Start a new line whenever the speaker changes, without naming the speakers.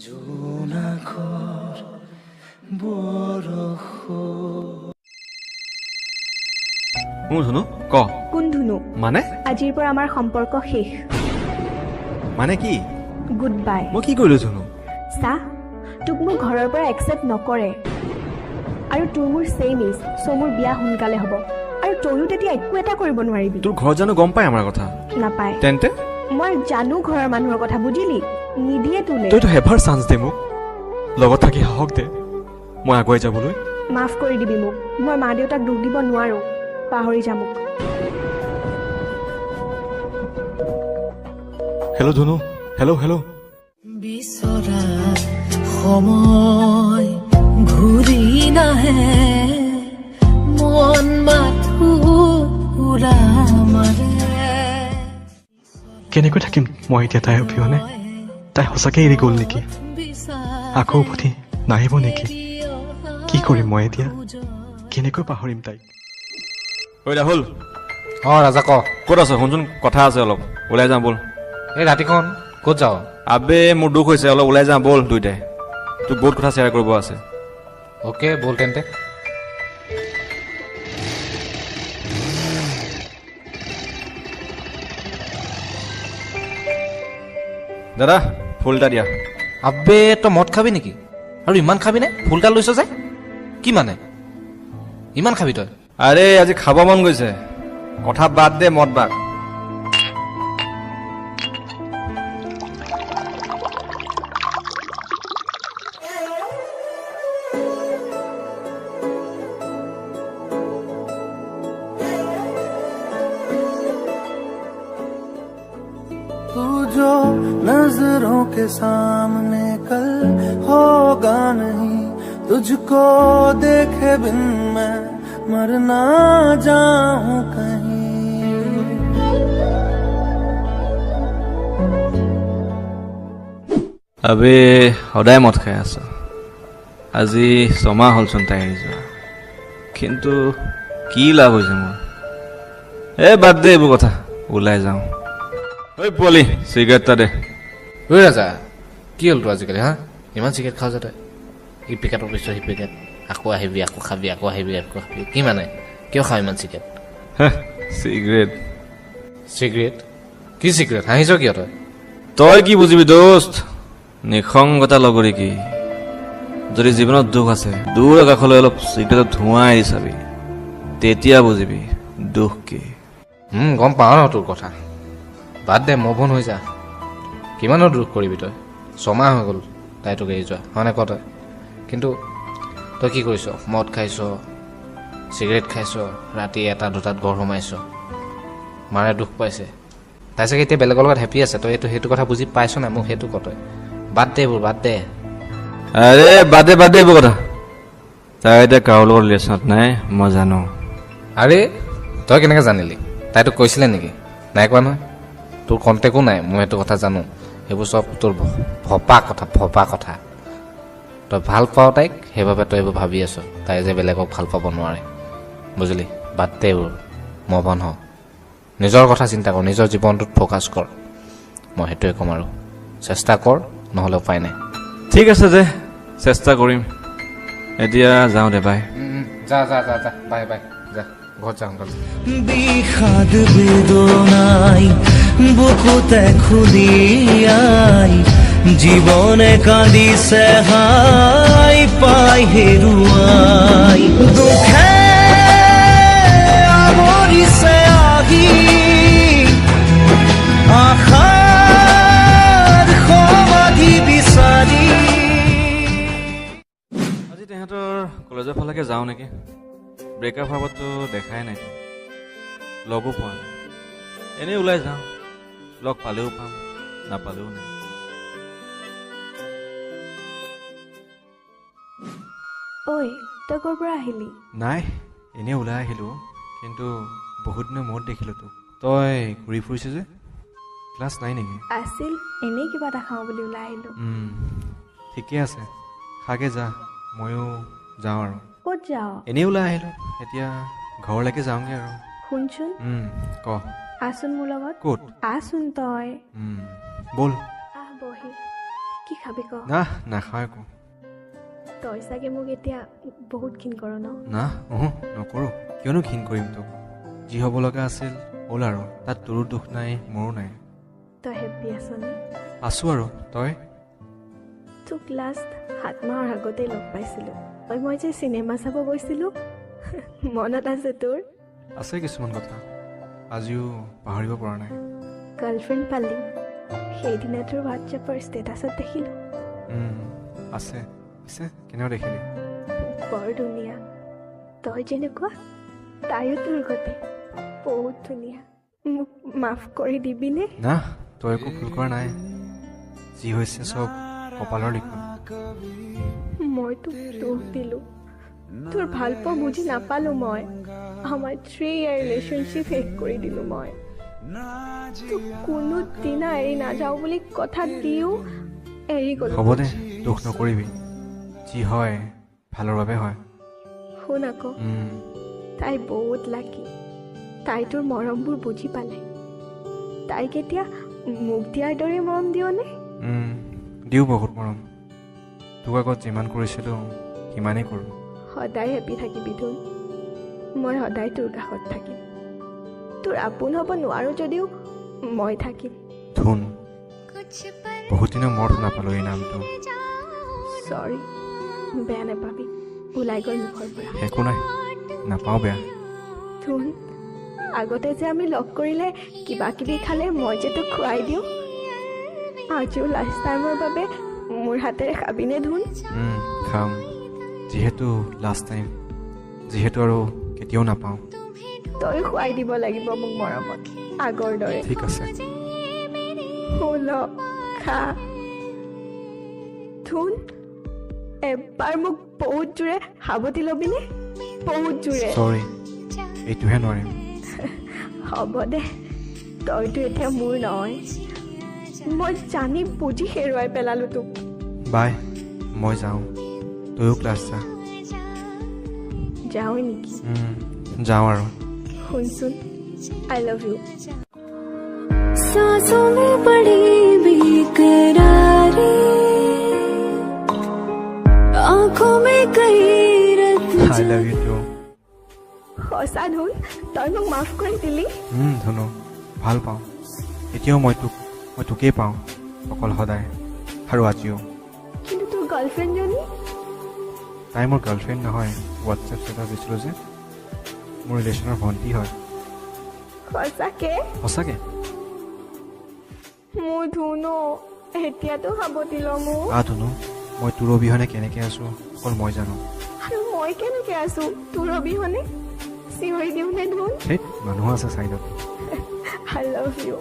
জোনাকৰ বৰষুণ।
মোৰ ধুনু ক
কোন ধুনু?
মানে
আজিৰ পৰা আমাৰ সম্পৰ্ক শেষ।
মানে কি?
Good bye.
মই কি কৰিলো ধুনু?
চাহ, তোক মোৰ ঘৰৰ পৰা একচেপ্ট নকৰে আৰু তোৰ মোৰ ছেইম এজ, চ' মোৰ বিয়া সোনকালে হ'ব আৰু তইও তেতিয়া একো এটা কৰিব নোৱাৰিবি।
তোৰ ঘৰত জানো গম পাই আমাৰ কথা?
নাপায়।
তেন্তে
মই জানো ঘৰৰ মানুহৰ কথা, বুজিলি? নিদিয়ে তোলে।
তইতো এবাৰ চান্স দে মোক, লগত থাকি সাহস দে মই আগুৱাই যাবলৈ।
মাফ কৰি দিবি মোক, মই মা দেউতাক দুখ দিব নোৱাৰো, পাহৰি যা মোক।
হেল্ল' ধুনু, হেল্ল' হেল্ল'।
বিচৰা সময় ঘূৰি নাহে, মন মাথো উৰা মাৰে।
কেনেকৈ থাকিম মই এতিয়া তাই অবিহনে? তাই সঁচাকৈ এৰি গ'ল নেকি? আকৌ উভতি নাহিব নেকি? কি কৰিম মই এতিয়া? কেনেকৈ পাহৰিম তাইক? ঐ ৰাহুল।
ৰাজা ক।
ক'ত আছ? শুনচোন, কথা আছে অলপ, ওলাই যাওঁ ব'ল।
এই ৰাতিখন ক'ত যাওঁ?
আবে মোৰ দুখ হৈছে, অলপ ওলাই যাওঁ ব'ল দুইটাই, তোক বহুত কথা শ্বেয়াৰ কৰিব আছে।
অ'কে ব'ল তেন্তে।
দাদা ফুল এটা দিয়া।
আবে তই মদ খাবি নেকি? আৰু ইমান খাবি নে? ফুলটা লৈছ যে কি মানে? ইমান খাবি তই?
আৰে আজি খাব মন গৈছে, কথা বাদ দে, মদ বাদ।
तू जो नजरों के सामने कल होगा नहीं, तुझको देखे बिन मैं मर ना जाऊं कहीं।
আবে সদায় মদ খাই আছ, আজি ছমাহ হ'লচোন তাই এৰি যোৱা, কিন্তু কি লাভ হৈছে মোৰ? বাদ দে এইবোৰ কথা, ওলাই যাওঁ। ঐ পোৱালি, চিগাৰেট এটা দে।
ঐ ৰাজা, কি হ'ল তোৰ আজিকালি হা? ইমান চিগাৰেট খাওঁ যে তই? ই পেকেটৰ পিছত সি পেকেট, আকৌ আহিবি আকৌ খাবি, আকৌ আহিবি আকৌ খাবি, কি মানে? কিয় খাওঁ ইমান চিগাৰেট?
চিগাৰেট?
চিগাৰেট? কি চিগাৰেট? হাঁহিছ কিয় তই?
তই কি বুজিবি দোস্ত, নিসংগতা লগৰী কি? যদি জীৱনত দুখ আছে, দূৰ আকাশলৈ অলপ চিগাৰেটত ধোঁৱা এৰি চাবি, তেতিয়া বুজিবি দুখ কি।
গম পাওঁ ন তোৰ কথা, বাদ দে, মভন হৈ যা। কিমানো দুখ কৰিবি তই? ছমাহ হৈ গ'ল তাই তোক এৰি যোৱা, হয় নাই ক তই? কিন্তু তই কি কৰিছ? মদ খাইছ, চিগাৰেট খাইছ, ৰাতি 1-2টাত ঘৰ সোমাইছ, মাৰে দুখ পাইছে, তাই চাগে এতিয়া বেলেগৰ লগত হেপী আছে, তই সেইটো কথা বুজি পাইছ নাই? মোক সেইটো ক তই। বাদ দে এইবোৰ, বাদ দে।
আৰে বাদ দে এইবোৰ কথা, তাই এতিয়া কাৰো লগত ৰিলেশ্যনত নাই, মই জানো।
আৰে তই কেনেকৈ জানিলি? তাই তোক কৈছিলে নেকি? নাই কোৱা নহয়, তোৰ কণ্টেক্টো নাই, মই সেইটো কথা জানো। সেইবোৰ চব তোৰ ভপা কথা। তই ভাল পাৱ তাইক, সেইবাবে তই এইবোৰ ভাবি আছ, তাই যে বেলেগক ভাল পাব নোৱাৰে, বুজিলি? বাদ দে এইবোৰ, মভন হ, নিজৰ কথা চিন্তা কৰ, নিজৰ জীৱনটোত ফ'কাছ কৰ, মই সেইটোৱে ক'ম। আৰু চেষ্টা কৰ, নহ'লে উপায় নাই।
ঠিক আছে দে, চেষ্টা কৰিম। এতিয়া যাওঁ দে, বাই।
যা বাই যা, ঘৰত যা সোনকালে।
বিষাদ বেদনাই বুকুতে খুলিয়াই, জীৱনে কান্দিছে হাই পাই হেৰুৱাই, দুখে আৱৰিছে আহি, আশাৰ সমাধি বিচাৰি।
আজি তেহেঁতৰ কলেজৰ ফালেকে যাওঁ নেকি? ব্ৰেকআপ হোৱাতো দেখাই নাই, লগো পোৱা নাই, এনেই ওলাই যাওঁ, লগ পালেও পাম, নাপালেও নাই।
ঐ, তই ক'ৰ পৰা আহিলি?
নাই, এনেই ওলাই আহিলোঁ, কিন্তু বহুত দিনৰ মূৰত দেখিলোঁ তোক। তই ঘূৰি ফুৰিছ যে, ক্লাছ নাই নেকি?
আছিল, এনেই কিবা এটা খাওঁ বুলি ওলাই আহিলোঁ।
ঠিকে আছে, খাগে যা, ময়ো যাওঁ আৰু।
ক'ত যাৱ?
এনেই ওলাই আহিলোঁ, এতিয়া ঘৰলৈকে যাওঁগৈ আৰু।
শুনচোন,
ক।
আহচোন মোৰ লগত।
ক'ত?
আহচোন তই।
ব'ল।
আহ বহি। কি খাবি ক
না নাখাওঁ একো
তই চাগে মোক এতিয়া বহুত ঘিণ কৰ ন
না নকৰোঁ কিয়নো ঘিণ কৰিম তোক যি হ'ব লগা আছিল হ'ল আৰু তাত তোৰো দুখ নাই মোৰো নাই
তই হেপ্পী আছনে
আছোঁ আৰু তই
তোক লাষ্ট 7 মাহৰ আগতেই লগ পাইছিলোঁ তই মই যে চিনেমা চাব গৈছিলোঁ মনত আছে তোৰ
আছে কিছুমান কথা আজিও পাহৰিব পৰা নাই
গাৰ্লফ্ৰেণ্ড পালি সেইদিনা তোৰ হোৱাটছএপৰ ষ্টেটাছত দেখিলোঁ
আছে পিছে কেনেকুৱা দেখিলি
বৰ ধুনীয়া তই যেনেকুৱা তাইও তোৰ গতে বহুত ধুনীয়া মোক মাফ কৰি দিবিনে
না তই একো ভুল কৰা নাই যি হৈছে চব কপালৰ লিখন
মই তোক দুখ দিলোঁ তোৰ ভাল পোৱা বুজি নাপালোঁ মই আমাৰ 3 year ৰিলেশ্যনশ্বিপ শেষ কৰি দিলোঁ মই তোক কোনো দিনা এৰি নাযাওঁ বুলি কথা দিও এৰি গ'লোঁ
হ'ব দে দুখ নকৰিবি যি হয় ভালৰ বাবে হয়
শুন আকৌ তাই বহুত লাকি তাই তোৰ মৰমবোৰ বুজি পালে তাইক এতিয়া মোক দিয়াৰ দৰে মৰম দিয়নে
দিওঁ বহুত মৰম তোক আগত যিমান কৰিছিলোঁ সিমানেই কৰোঁ
সদায় হেপ্পী থাকিবি ধুন মই সদায় তোৰ কাষত থাকিম তোৰ আপোন হ'ব নোৱাৰোঁ যদিও মই থাকিম
ধুন বহুত দিনৰ মূৰত শুনা পালোঁ এই নামটো
চৰি বেয়া নাপাবি ওলাই গ'ল মুখৰ পৰা
একো নাই নাপাওঁ বেয়া
ধুন আগতে যে আমি লগ কৰিলে কিবা কিবি খালে মই যে তোক খুৱাই দিওঁ আজিও লাষ্ট টাইমৰ বাবে মোৰ হাতেৰে খাবিনে ধুন
খাম যিহেতু লাষ্ট টাইম যিহেতু আৰু কেতিয়াও নাপাওঁ
তই খুৱাই দিব লাগিব মোক মৰমত আগৰ দৰে
ঠিক আছে
শুল খা ধুন এবাৰ মোক বহুত জোৰে সাৱটি ল'বিনে বহুত জোৰে
চৰি এইটোহে নোৱাৰিম
হ'ব দে তইতো এতিয়া মোৰ নহয় মই জানি বুজি হেৰুৱাই পেলালোঁ তোক
বাই মই যাওঁ তয়ো ক্লাছ যা
যাওঁ নেকি
যাওঁ আৰু
শুনচোন আই লাভ ইউ
सांसों में बड़ी बेकरारी आंखों में कई रत्न
আই লাভ ইউ টু
সঁচা ধুন তই মোক মাফ কৰি দিলি
ধুনু ভাল পাওঁ এতিয়াও মই তোকেই পাওঁ অকল সদায় আৰু আজিও
কিন্তু তোৰ গাৰ্লফ্ৰেণ্ডজনী
তাই মোৰ গাৰ্লফ্ৰেণ্ড নহয় হোৱাটছএপ ষ্টেটাছ দিছিলোঁ যে মোৰ ৰিলেশ্যনৰ ভণ্টি হয়
সঁচাকে
সঁচাকৈ
মোৰ ধুনু এতিয়াতো সাৱটি ল মোক
ধুনু মই তোৰ অবিহনে কেনেকৈ আছোঁ অকল মই জানো
আৰু মই কেনেকৈ আছোঁ তোৰ অবিহনে চিঞৰি দিওঁনে ধুন
সেই মানুহ আছে চাইডত
আই লাভ ইউ